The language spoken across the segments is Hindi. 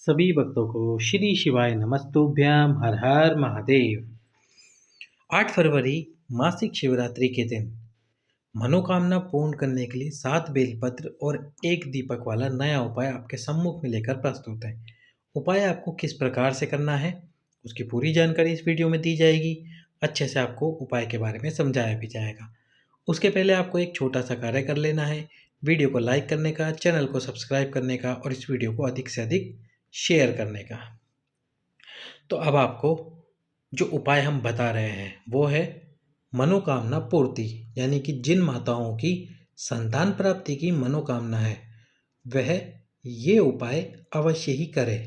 सभी भक्तों को श्री शिवाय नमस्तुभ्याम हर हर महादेव। 8 फरवरी मासिक शिवरात्रि के दिन मनोकामना पूर्ण करने के लिए 7 बेलपत्र और एक दीपक वाला नया उपाय आपके सम्मुख में लेकर प्रस्तुत है। उपाय आपको किस प्रकार से करना है उसकी पूरी जानकारी इस वीडियो में दी जाएगी। अच्छे से आपको उपाय के बारे में समझाया भी जाएगा। उसके पहले आपको एक छोटा सा कार्य कर लेना है, वीडियो को लाइक करने का, चैनल को सब्सक्राइब करने का और इस वीडियो को अधिक से अधिक शेयर करने का। तो अब आपको जो उपाय हम बता रहे हैं वो है मनोकामना पूर्ति, यानी कि जिन माताओं की संतान प्राप्ति की मनोकामना है वह ये उपाय अवश्य ही करे।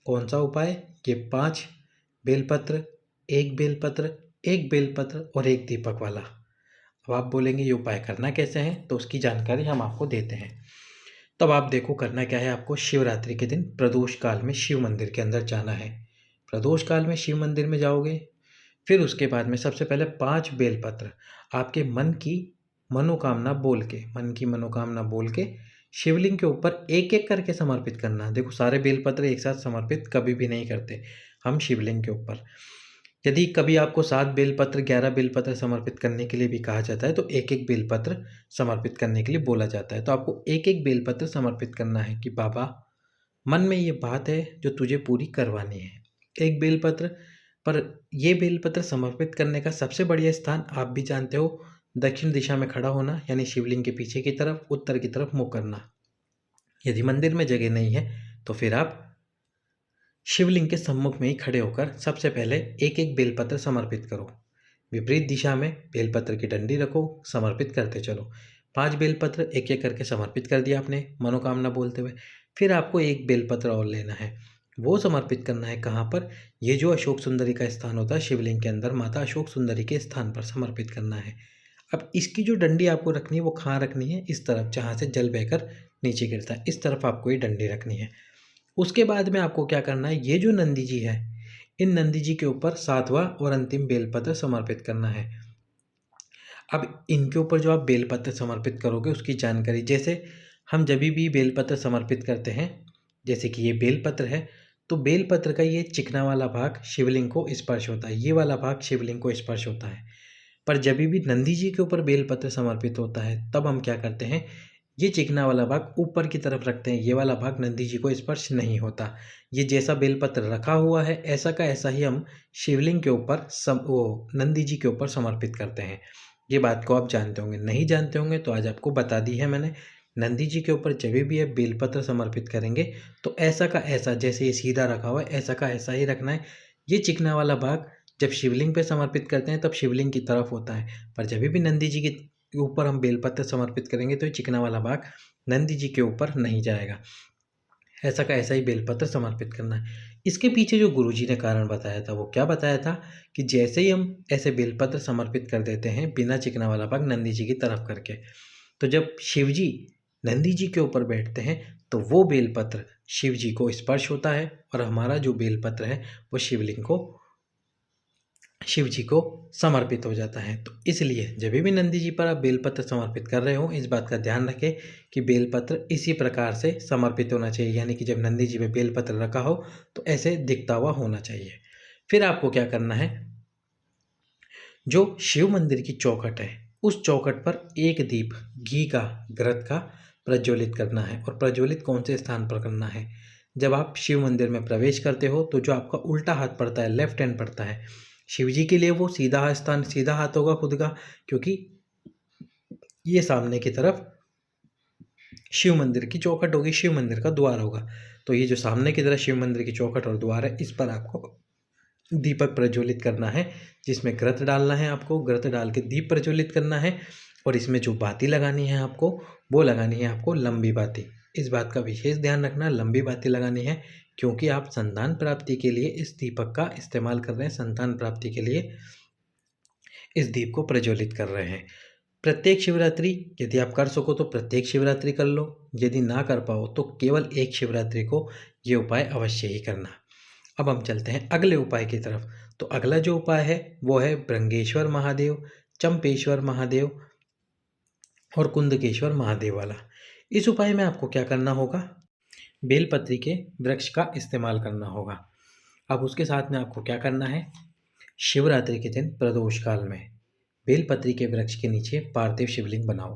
कौन सा उपाय? ये 5 बेलपत्र, एक बेलपत्र और एक दीपक वाला। अब आप बोलेंगे ये उपाय करना कैसे है, तो उसकी जानकारी हम आपको देते हैं। तब आप देखो करना क्या है। आपको शिवरात्रि के दिन प्रदोष काल में शिव मंदिर के अंदर जाना है। प्रदोष काल में शिव मंदिर में जाओगे, फिर उसके बाद में सबसे पहले 5 बेलपत्र आपके मन की मनोकामना बोल के शिवलिंग के ऊपर एक एक करके समर्पित करना। देखो सारे बेलपत्र एक साथ समर्पित कभी भी नहीं करते हम शिवलिंग के ऊपर। यदि कभी आपको 7 बेलपत्र 11 बेलपत्र समर्पित करने के लिए भी कहा जाता है तो एक एक बेलपत्र समर्पित करने के लिए बोला जाता है। तो आपको एक एक बेलपत्र समर्पित करना है कि बाबा मन में ये बात है जो तुझे पूरी करवानी है। एक बेलपत्र पर ये बेलपत्र समर्पित करने का सबसे बढ़िया स्थान आप भी जानते हो, दक्षिण दिशा में खड़ा होना, यानी शिवलिंग के पीछे की तरफ उत्तर की तरफ मुँह करना। यदि मंदिर में जगह नहीं है तो फिर आप शिवलिंग के सम्मुख में ही खड़े होकर सबसे पहले एक एक बेलपत्र समर्पित करो। विपरीत दिशा में बेलपत्र की डंडी रखो, समर्पित करते चलो। 5 बेलपत्र एक एक करके समर्पित कर दिया आपने मनोकामना बोलते हुए। फिर आपको एक बेलपत्र और लेना है, वो समर्पित करना है कहाँ पर? ये जो अशोक सुंदरी का स्थान होता है शिवलिंग के अंदर, माता अशोक सुंदरी के स्थान पर समर्पित करना है। अब इसकी जो डंडी आपको रखनी है वो कहाँ रखनी है? इस तरफ जहाँ से जल बहकर नीचे गिरता है, इस तरफ आपको ये डंडी रखनी है। उसके बाद में आपको क्या करना है, ये जो नंदी जी है इन नंदी जी के ऊपर 7वां और अंतिम बेलपत्र समर्पित करना है। अब इनके ऊपर जो आप बेलपत्र समर्पित करोगे उसकी जानकारी, जैसे हम जब भी बेलपत्र समर्पित करते हैं, जैसे कि ये बेलपत्र है तो बेलपत्र का ये चिकना वाला भाग शिवलिंग को स्पर्श होता है, ये वाला भाग शिवलिंग को स्पर्श होता है। पर जब भी नंदी जी के ऊपर बेलपत्र समर्पित होता है तब हम क्या करते हैं, ये चिकना वाला भाग ऊपर की तरफ रखते हैं, ये वाला भाग नंदी जी को स्पर्श नहीं होता। ये जैसा बेलपत्र रखा हुआ है ऐसा का ऐसा ही हम शिवलिंग के ऊपर नंदी जी के ऊपर समर्पित करते हैं। ये बात को आप जानते होंगे, नहीं जानते होंगे तो आज आपको बता दी है मैंने। नंदी जी के ऊपर जब भी आप बेलपत्र समर्पित करेंगे तो ऐसा का ऐसा, जैसे ये सीधा रखा हुआ है ऐसा का ऐसा ही रखना है। ये चिकना वाला भाग जब शिवलिंग पे समर्पित करते हैं तब शिवलिंग की तरफ होता है, पर जब भी नंदी जी के ऊपर हम बेलपत्र समर्पित करेंगे तो ये चिकना वाला भाग नंदी जी के ऊपर नहीं जाएगा। ऐसा का ऐसा ही बेलपत्र समर्पित करना है। इसके पीछे जो गुरुजी ने कारण बताया था वो क्या बताया था कि जैसे ही हम ऐसे बेलपत्र समर्पित कर देते हैं बिना चिकना वाला भाग नंदी जी की तरफ करके, तो जब शिव जी नंदी जी के ऊपर बैठते हैं तो वो बेलपत्र शिव जी को स्पर्श होता है और हमारा जो बेलपत्र है वो शिव जी को समर्पित हो जाता है। तो इसलिए जब भी नंदी जी पर आप बेलपत्र समर्पित कर रहे हो इस बात का ध्यान रखें कि बेलपत्र इसी प्रकार से समर्पित होना चाहिए, यानी कि जब नंदी जी पे बेलपत्र रखा हो तो ऐसे दिखता हुआ होना चाहिए। फिर आपको क्या करना है, जो शिव मंदिर की चौखट है उस चौखट पर एक दीप घी का, घृत का प्रज्वलित करना है। और प्रज्वलित कौन से स्थान पर करना है? जब आप शिव मंदिर में प्रवेश करते हो तो जो आपका उल्टा हाथ पड़ता है, लेफ्ट हैंड पड़ता है, शिव जी के लिए वो सीधा हाथ होगा खुद का, क्योंकि ये सामने की तरफ शिव मंदिर की चौखट होगी, शिव मंदिर का द्वार होगा। तो ये जो सामने की तरफ शिव मंदिर की चौखट और द्वार है इस पर आपको दीपक प्रज्वलित करना है, जिसमें घृत डालना है, आपको घृत डाल के दीप प्रज्वलित करना है। और इसमें जो बाती लगानी है आपको, वो लगानी है आपको लंबी बाती। इस बात का विशेष ध्यान रखना, लंबी बाती लगानी है, क्योंकि आप संतान प्राप्ति के लिए इस दीपक का इस्तेमाल कर रहे हैं, संतान प्राप्ति के लिए इस दीप को प्रज्वलित कर रहे हैं। प्रत्येक शिवरात्रि यदि आप कर सको तो प्रत्येक शिवरात्रि कर लो, यदि ना कर पाओ तो केवल एक शिवरात्रि को ये उपाय अवश्य ही करना। अब हम चलते हैं अगले उपाय की तरफ। तो अगला जो उपाय है वो है भृंगेश्वर महादेव, चंपेश्वर महादेव और कुंदकेश्वर महादेव वाला। इस उपाय में आपको क्या करना होगा, बेलपत्री के वृक्ष का इस्तेमाल करना होगा। अब उसके साथ में आपको क्या करना है, शिवरात्रि के दिन प्रदोष काल में बेलपत्री के वृक्ष के नीचे पार्थिव शिवलिंग बनाओ।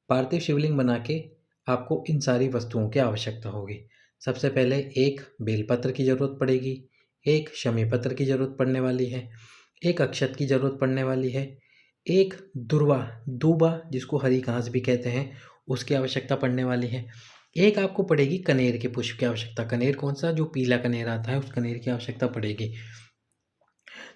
पार्थिव शिवलिंग बना के आपको इन सारी वस्तुओं की आवश्यकता होगी। सबसे पहले एक बेलपत्र की ज़रूरत पड़ेगी, एक शमी पत्र की ज़रूरत पड़ने वाली है, एक अक्षत की ज़रूरत पड़ने वाली है, एक दूबा जिसको हरी घास भी कहते हैं उसकी आवश्यकता पड़ने वाली है, एक आपको पड़ेगी कनेर के पुष्प की आवश्यकता। कनेर कौन सा, जो पीला कनेर आता है, उस कनेर की आवश्यकता पड़ेगी।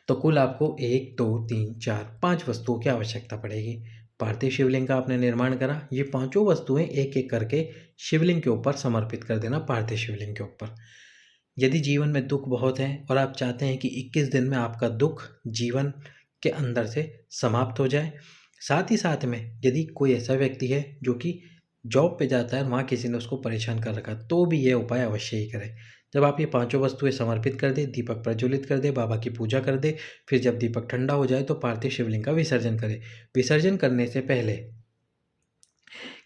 तो कुल आपको 1 2 3 4 5 वस्तुओं की आवश्यकता पड़ेगी। पार्थिव शिवलिंग का आपने निर्माण करा, ये पांचों वस्तुएं एक एक करके शिवलिंग के ऊपर समर्पित कर देना, पार्थिव शिवलिंग के ऊपर। यदि जीवन में दुख बहुत है और आप चाहते हैं कि 21 दिन में आपका दुख जीवन के अंदर से समाप्त हो जाए, साथ ही साथ में यदि कोई ऐसा व्यक्ति है जो कि जॉब पे जाता है और वहाँ किसी ने उसको परेशान कर रखा, तो भी ये उपाय अवश्य ही करें। जब आप ये पांचों वस्तुएं समर्पित कर दे, दीपक प्रज्वलित कर दे, बाबा की पूजा कर दे, फिर जब दीपक ठंडा हो जाए तो पार्थिव शिवलिंग का विसर्जन करें। विसर्जन करने से पहले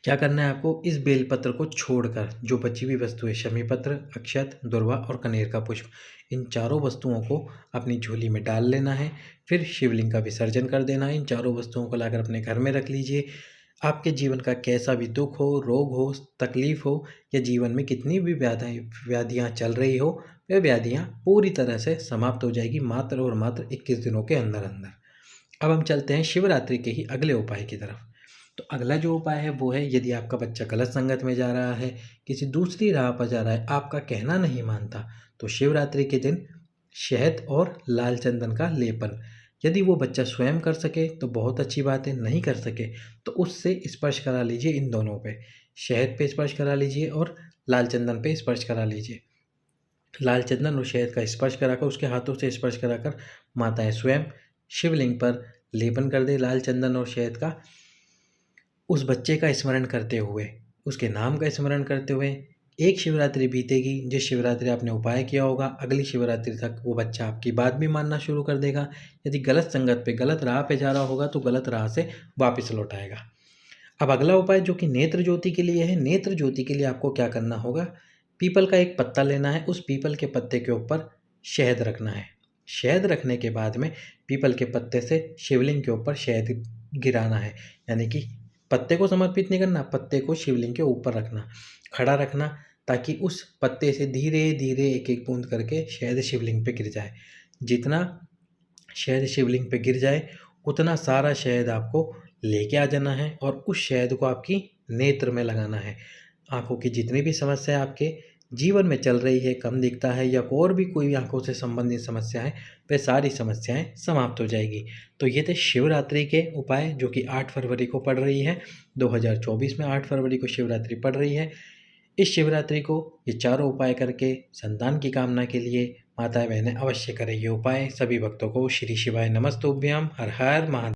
क्या करना है आपको, इस बेलपत्र को छोड़कर जो बची हुई वस्तुएं, शमी पत्र, अक्षत, दुर्वा और कनेर का पुष्प, इन चारों वस्तुओं को अपनी झोली में डाल लेना है। फिर शिवलिंग का विसर्जन कर देना है। इन चारों वस्तुओं को लाकर अपने घर में रख लीजिए। आपके जीवन का कैसा भी दुख हो, रोग हो, तकलीफ हो, या जीवन में कितनी भी व्याधियाँ चल रही हो, वह व्याधियाँ पूरी तरह से समाप्त हो जाएगी मात्र और मात्र 21 दिनों के अंदर अंदर। अब हम चलते हैं शिवरात्रि के ही अगले उपाय की तरफ। तो अगला जो उपाय है वो है, यदि आपका बच्चा गलत संगत में जा रहा है, किसी दूसरी राह पर जा रहा है, आपका कहना नहीं मानता, तो शिवरात्रि के दिन शहद और लाल चंदन का लेपन, यदि वो बच्चा स्वयं कर सके तो बहुत अच्छी बात है, नहीं कर सके तो उससे स्पर्श करा लीजिए। इन दोनों पे, शहद पे स्पर्श करा लीजिए और लाल चंदन पे स्पर्श करा लीजिए। लाल चंदन और शहद का स्पर्श कराकर, उसके हाथों से स्पर्श कराकर माताएं स्वयं शिवलिंग पर लेपन कर दे लाल चंदन और शहद का। उस बच्चे का स्मरण करते हुए, उसके नाम का स्मरण करते हुए एक शिवरात्रि बीतेगी। जिस शिवरात्रि आपने उपाय किया होगा, अगली शिवरात्रि तक वो बच्चा आपकी बात भी मानना शुरू कर देगा। यदि गलत संगत पे, गलत राह पे जा रहा होगा तो गलत राह से वापस लौट आएगा। अब अगला उपाय जो कि नेत्र ज्योति के लिए है। नेत्र ज्योति के लिए आपको क्या करना होगा, पीपल का एक पत्ता लेना है, उस पीपल के पत्ते के ऊपर शहद रखना है। शहद रखने के बाद में पीपल के पत्ते से शिवलिंग के ऊपर शहद गिराना है, यानी कि पत्ते को समर्पित नहीं करना, पत्ते को शिवलिंग के ऊपर रखना, खड़ा रखना, ताकि उस पत्ते से धीरे धीरे एक एक बूंद करके शहद शिवलिंग पे गिर जाए। जितना शहद शिवलिंग पे गिर जाए उतना सारा शहद आपको लेके आ जाना है और उस शहद को आपकी नेत्र में लगाना है। आँखों की जितनी भी समस्या आपके जीवन में चल रही है, कम दिखता है या और भी कोई आँखों से संबंधित समस्या है, वह सारी समस्याएं समाप्त हो जाएगी। तो ये थे शिवरात्रि के उपाय जो कि 8 फरवरी को पड़ रही है। 2024 में 8 फरवरी को शिवरात्रि पड़ रही है। इस शिवरात्रि को ये चारों उपाय करके संतान की कामना के लिए माताएं बहनें अवश्य करें ये उपाय। सभी भक्तों को श्री शिवाय नमस्तुभ्याम। हर हर महादेव।